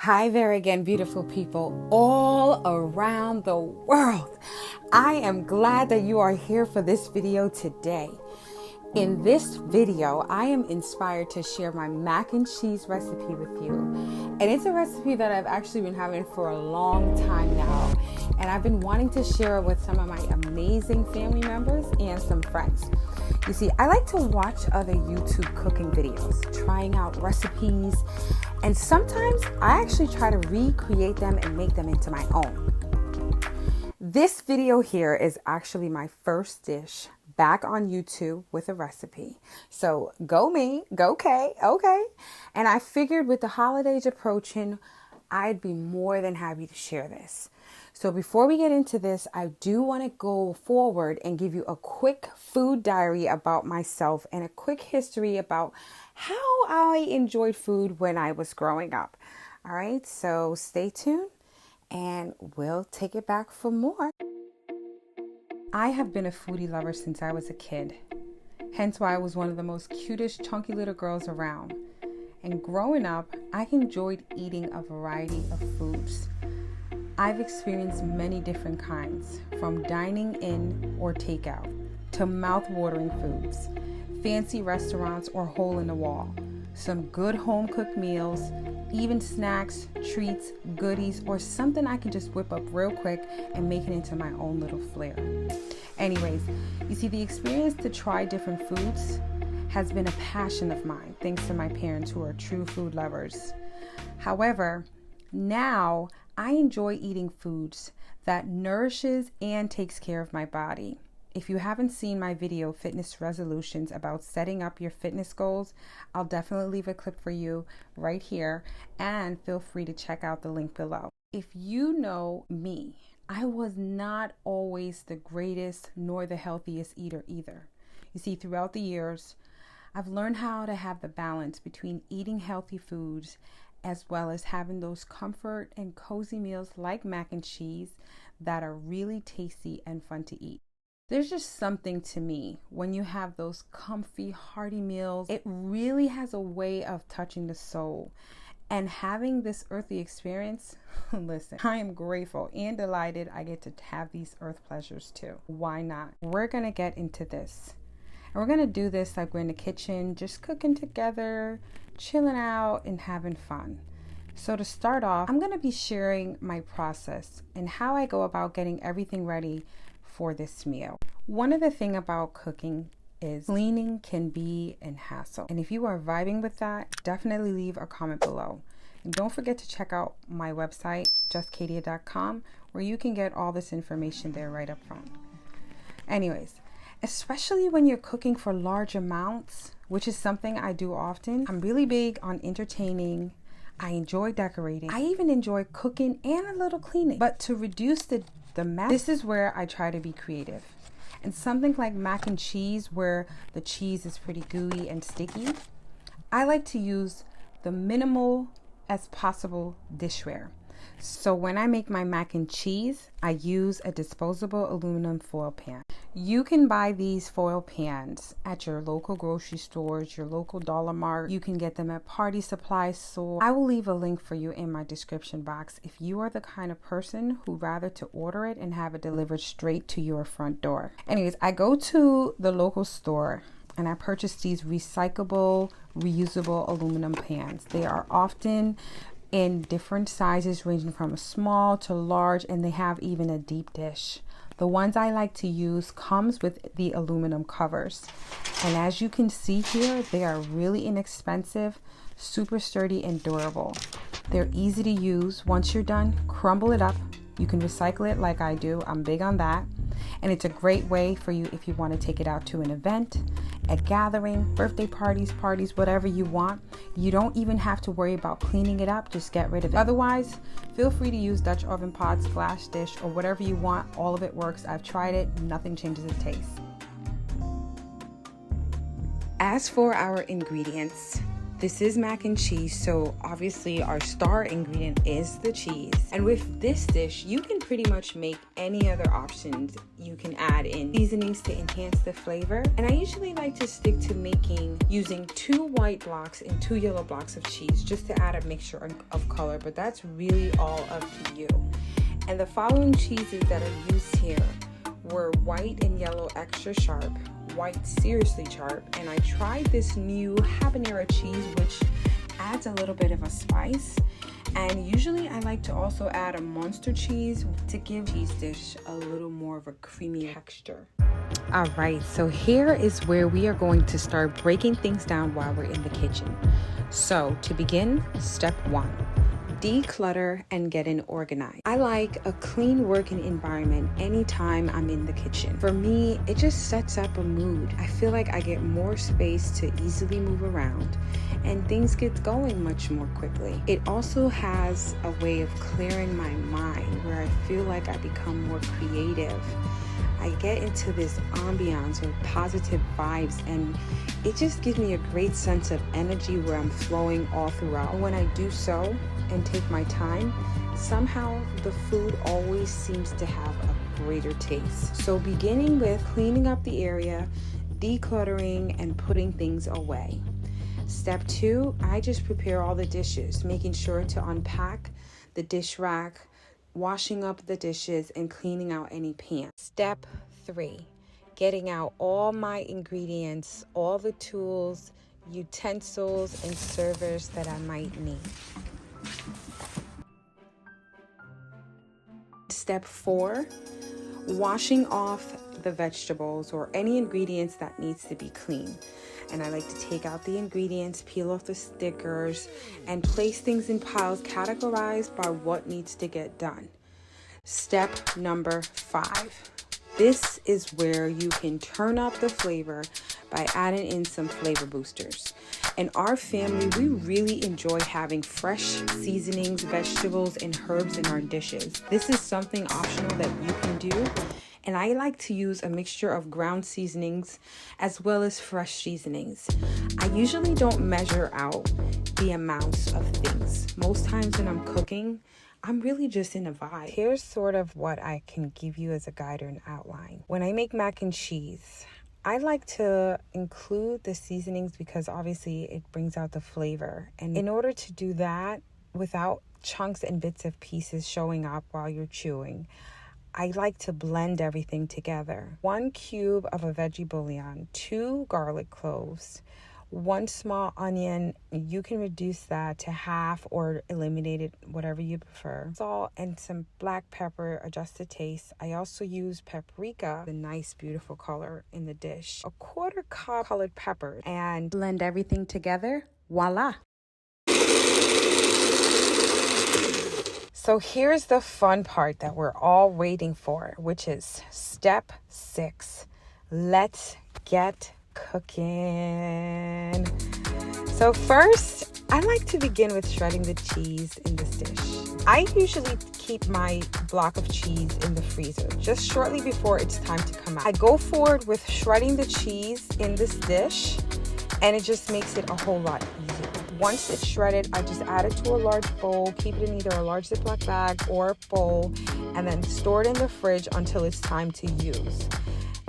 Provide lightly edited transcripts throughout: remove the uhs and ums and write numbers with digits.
Hi there again, beautiful people all around the world. I am glad that you are here for this video today. In this video, I am inspired to share my mac and cheese recipe with you. And it's a recipe that I've actually been having for a long time now. And I've been wanting to share it with some of my amazing family members and some friends. You see, I like to watch other YouTube cooking videos, trying out recipes, and sometimes I actually try to recreate them and make them into my own. This video here is actually my first dish back on YouTube with a recipe. So go me, go Kay, okay. And I figured with the holidays approaching, I'd be more than happy to share this. So before we get into this, I do want to go forward and give you a quick food diary about myself and a quick history about how I enjoyed food when I was growing up. All right, so stay tuned and we'll take it back for more. I have been a foodie lover since I was a kid, hence why I was one of the most cutest, chunky little girls around. And growing up, I enjoyed eating a variety of foods. I've experienced many different kinds, from dining in or takeout, to mouth-watering foods, fancy restaurants or hole in the wall, some good home-cooked meals, even snacks, treats, goodies, or something I can just whip up real quick and make it into my own little flair. Anyways, you see, the experience to try different foods has been a passion of mine, thanks to my parents who are true food lovers. However, now I enjoy eating foods that nourishes and takes care of my body. If you haven't seen my video, Fitness Resolutions, about setting up your fitness goals, I'll definitely leave a clip for you right here, and feel free to check out the link below. If you know me, I was not always the greatest nor the healthiest eater either. You see, throughout the years, I've learned how to have the balance between eating healthy foods as well as having those comfort and cozy meals like mac and cheese that are really tasty and fun to eat. There's just something to me when you have those comfy, hearty meals. It really has a way of touching the soul. And having this earthly experience, listen, I am grateful and delighted I get to have these earth pleasures too. Why not? We're gonna get into this. And we're gonna do this like we're in the kitchen, just cooking together, chilling out and having fun. So to start off, I'm gonna be sharing my process and how I go about getting everything ready for this meal. One of the things about cooking is cleaning can be a hassle. And if you are vibing with that, definitely leave a comment below. And don't forget to check out my website, justkatia.com, where you can get all this information there right up front. Anyways, especially when you're cooking for large amounts, which is something I do often. I'm really big on entertaining. I enjoy decorating. I even enjoy cooking and a little cleaning. But to reduce the mess, this is where I try to be creative. And something like mac and cheese, where the cheese is pretty gooey and sticky, I like to use the minimal as possible dishware. So when I make my mac and cheese, I use a disposable aluminum foil pan. You can buy these foil pans at your local grocery stores, your local Dollar Mart. You can get them at party supply store. I will leave a link for you in my description box if you are the kind of person who rather to order it and have it delivered straight to your front door. Anyways, I go to the local store and I purchase these recyclable, reusable aluminum pans. They are often in different sizes, ranging from a small to large, and they have even a deep dish. The ones I like to use comes with the aluminum covers. And as you can see here, they are really inexpensive, super sturdy and durable. They're easy to use. Once you're done, crumble it up. You can recycle it like I do. I'm big on that. And it's a great way for you if you want to take it out to an event, a gathering, birthday parties, whatever you want. You don't even have to worry about cleaning it up. Just get rid of it. Otherwise, feel free to use Dutch oven pots, glass dish, or whatever you want. All of it works. I've tried it. Nothing changes the taste. As for our ingredients, This is mac and cheese, so obviously our star ingredient is the cheese. And with this dish, you can pretty much make any other options. You can add in seasonings to enhance the flavor. And I usually like to stick to using 2 white blocks and 2 yellow blocks of cheese just to add a mixture of color, but that's really all up to you. And the following cheeses that are used here were white and yellow extra sharp, white seriously sharp, and I tried this new habanero cheese, which adds a little bit of a spice. And usually I like to also add a Muenster cheese to give cheese dish a little more of a creamy texture. All right, so here is where we are going to start breaking things down while we're in the kitchen. So to begin, step 1. Declutter and getting organized. I like a clean working environment anytime I'm in the kitchen. For me, it just sets up a mood. I feel like I get more space to easily move around and things get going much more quickly. It also has a way of clearing my mind where I feel like I become more creative. I get into this ambiance or positive vibes, and it just gives me a great sense of energy where I'm flowing all throughout. And when I do so and take my time, somehow the food always seems to have a greater taste. So beginning with cleaning up the area, decluttering, and putting things away. Step 2, I just prepare all the dishes, making sure to unpack the dish rack, washing up the dishes, and cleaning out any pans. Step 3, getting out all my ingredients, all the tools, utensils, and servers that I might need. Step 4, washing off the vegetables or any ingredients that needs to be clean. And I like to take out the ingredients, peel off the stickers, and place things in piles categorized by what needs to get done. Step number 5. This is where you can turn up the flavor by adding in some flavor boosters. In our family, we really enjoy having fresh seasonings, vegetables, and herbs in our dishes. This is something optional that you can do. And I like to use a mixture of ground seasonings as well as fresh seasonings. I usually don't measure out the amounts of things. Most times when I'm cooking, I'm really just in a vibe. Here's sort of what I can give you as a guide or an outline. When I make mac and cheese, I like to include the seasonings because obviously it brings out the flavor. And in order to do that without chunks and bits of pieces showing up while you're chewing, I like to blend everything together. 1 cube of a veggie bouillon, 2 garlic cloves, 1 small onion. You can reduce that to half or eliminate it, whatever you prefer. Salt and some black pepper, adjust to taste. I also use paprika, the nice, beautiful color in the dish. A 1/4 cup colored pepper, and blend everything together. Voila! So here's the fun part that we're all waiting for, which is step 6. Let's get cooking. So first, I like to begin with shredding the cheese in this dish. I usually keep my block of cheese in the freezer just shortly before it's time to come out. I go forward with shredding the cheese in this dish, and it just makes it a whole lot easier. Once it's shredded, I just add it to a large bowl, keep it in either a large Ziploc bag or a bowl, and then store it in the fridge until it's time to use.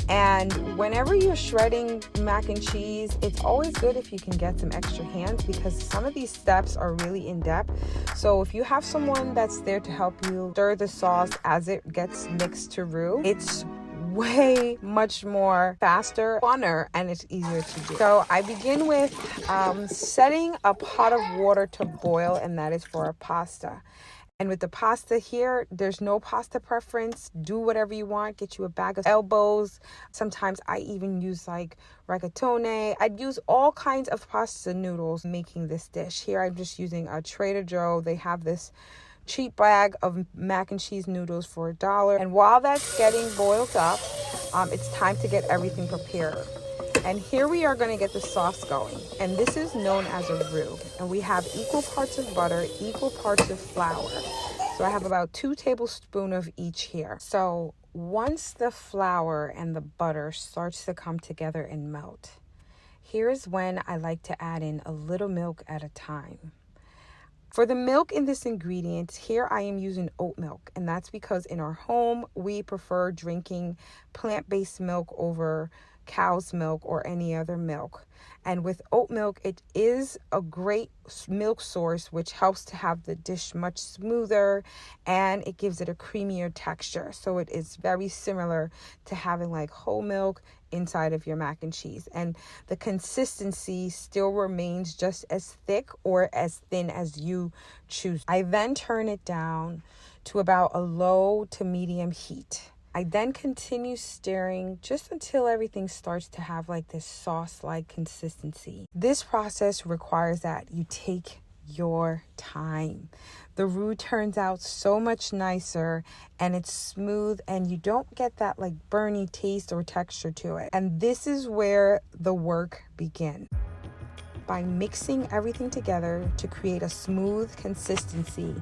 And whenever you're shredding mac and cheese, it's always good if you can get some extra hands because some of these steps are really in-depth. So if you have someone that's there to help you stir the sauce as it gets mixed to roux, it's way much more faster, funner, and it's easier to do. So I begin with setting a pot of water to boil, and that is for a pasta. And with the pasta here, there's no pasta preference. Do whatever you want. Get you a bag of elbows. Sometimes I even use like rigatone. I'd use all kinds of pasta noodles making this dish. Here I'm just using a Trader Joe. They have this cheap bag of mac and cheese noodles for $1. And while that's getting boiled up, it's time to get everything prepared. And here we are going to get the sauce going. And this is known as a roux. And we have equal parts of butter, equal parts of flour. So I have about 2 tablespoons of each here. So once the flour and the butter starts to come together and melt, Here's when I like to add in a little milk at a time. For the milk in this ingredient, here I am using oat milk, and that's because in our home, we prefer drinking plant-based milk over cow's milk or any other milk. And with oat milk, it is a great milk source, which helps to have the dish much smoother, and it gives it a creamier texture. So it is very similar to having like whole milk inside of your mac and cheese, and the consistency still remains just as thick or as thin as you choose. I then turn it down to about a low to medium heat. I then continue stirring just until everything starts to have like this sauce-like consistency. This process requires that you take your time. The roux turns out so much nicer, and it's smooth, and you don't get that like burny taste or texture to it. And this is where the work begins. By mixing everything together to create a smooth consistency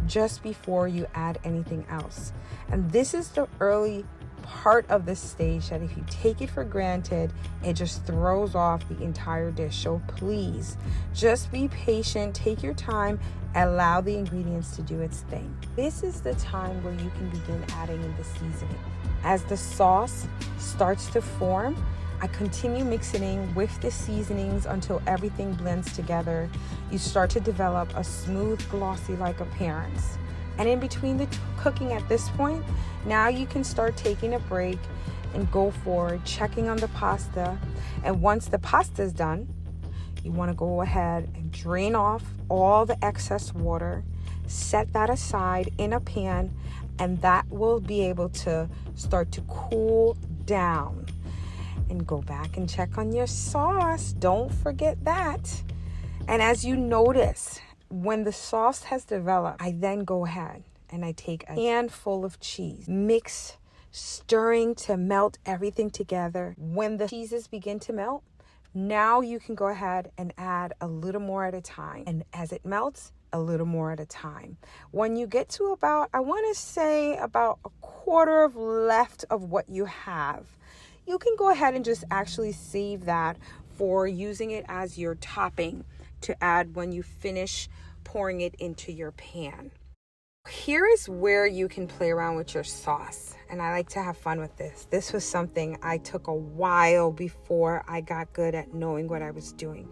just before you add anything else. And this is the early part of the stage that if you take it for granted, it just throws off the entire dish. So please just be patient, take your time, allow the ingredients to do its thing. This is the time where you can begin adding in the seasoning. As the sauce starts to form, I continue mixing with the seasonings until everything blends together. You start to develop a smooth, glossy-like appearance. And in between the cooking at this point, now you can start taking a break and go forward, checking on the pasta. And once the pasta is done, you want to go ahead and drain off all the excess water, set that aside in a pan, and that will be able to start to cool down. And go back and check on your sauce. Don't forget that. And as you notice, when the sauce has developed, I then go ahead and I take a handful of cheese, mix, stirring to melt everything together. When the cheeses begin to melt, now you can go ahead and add a little more at a time. And as it melts, a little more at a time. When you get to about, I want to say about a quarter of left of what you have, you can go ahead and just actually save that for using it as your topping to add when you finish pouring it into your pan. Here is where you can play around with your sauce, and I like to have fun with this. This was something I took a while before I got good at knowing what I was doing.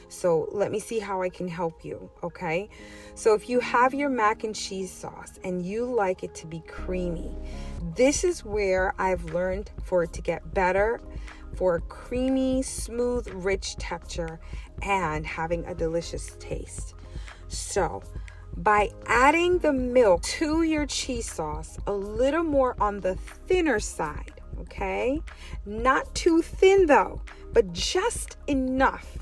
So let me see how I can help you, okay? So if you have your mac and cheese sauce and you like it to be creamy, this is where I've learned for it to get better, for a creamy, smooth, rich texture and having a delicious taste. So by adding the milk to your cheese sauce, a little more on the thinner side, okay? Not too thin though, but just enough.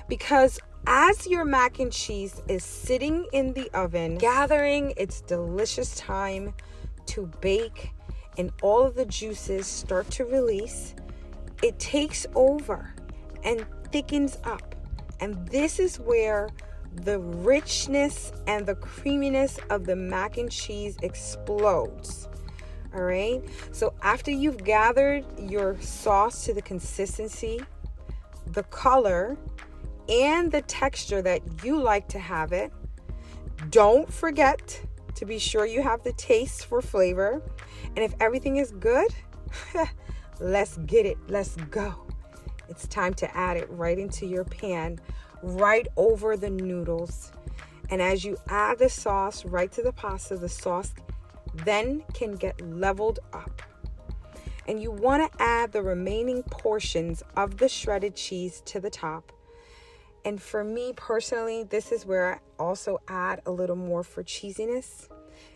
Because as your mac and cheese is sitting in the oven, gathering its delicious time to bake and all of the juices start to release, it takes over and thickens up. And this is where the richness and the creaminess of the mac and cheese explodes. All right. So after you've gathered your sauce to the consistency, the color, and the texture that you like to have it, don't forget to be sure you have the taste for flavor. And if everything is good, let's get it. Let's go. It's time to add it right into your pan, right over the noodles. And as you add the sauce right to the pasta, the sauce then can get leveled up. And you want to add the remaining portions of the shredded cheese to the top. And for me personally, this is where I also add a little more for cheesiness.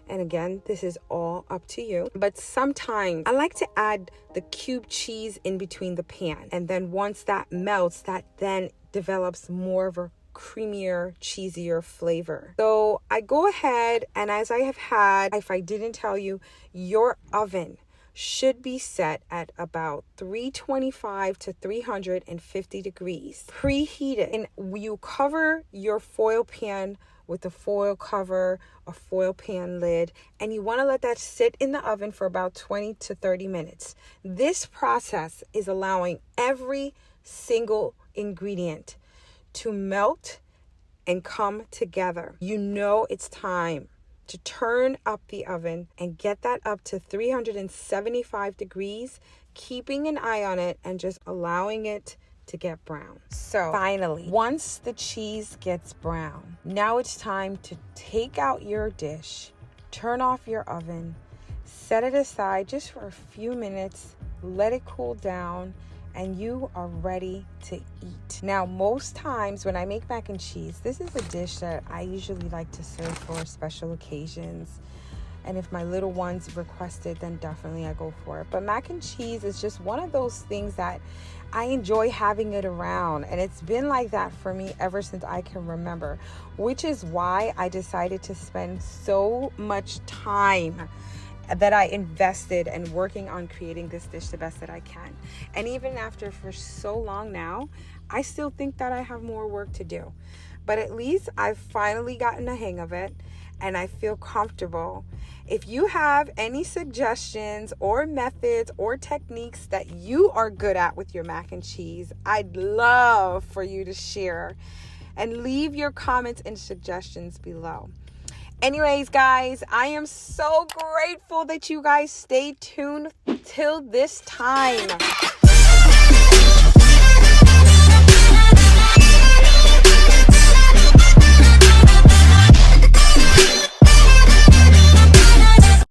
And again, this is all up to you. But sometimes I like to add the cube cheese in between the pan. And then once that melts, that then develops more of a creamier, cheesier flavor. So I go ahead, and as I have had, if I didn't tell you, your oven should be set at about 325 to 350 degrees. Preheated. And you cover your foil pan with a foil cover, a foil pan lid, and you want to let that sit in the oven for about 20 to 30 minutes. This process is allowing every single ingredient to melt and come together, you know it's time to turn up the oven and get that up to 375 degrees, keeping an eye on it and just allowing it to get brown. So finally, once the cheese gets brown, now it's time to take out your dish, turn off your oven, set it aside just for a few minutes, let it cool down, and you are ready to eat. Now, most times when I make mac and cheese, this is a dish that I usually like to serve for special occasions. And if my little ones request it, then definitely I go for it. But mac and cheese is just one of those things that I enjoy having it around. And it's been like that for me ever since I can remember, which is why I decided to spend so much time that I invested in working on creating this dish the best that I can. And even after for so long now, I still think that I have more work to do. But at least I've finally gotten the hang of it and I feel comfortable. If you have any suggestions or methods or techniques that you are good at with your mac and cheese, I'd love for you to share and leave your comments and suggestions below. Anyways, guys, I am so grateful that you guys stayed tuned till this time.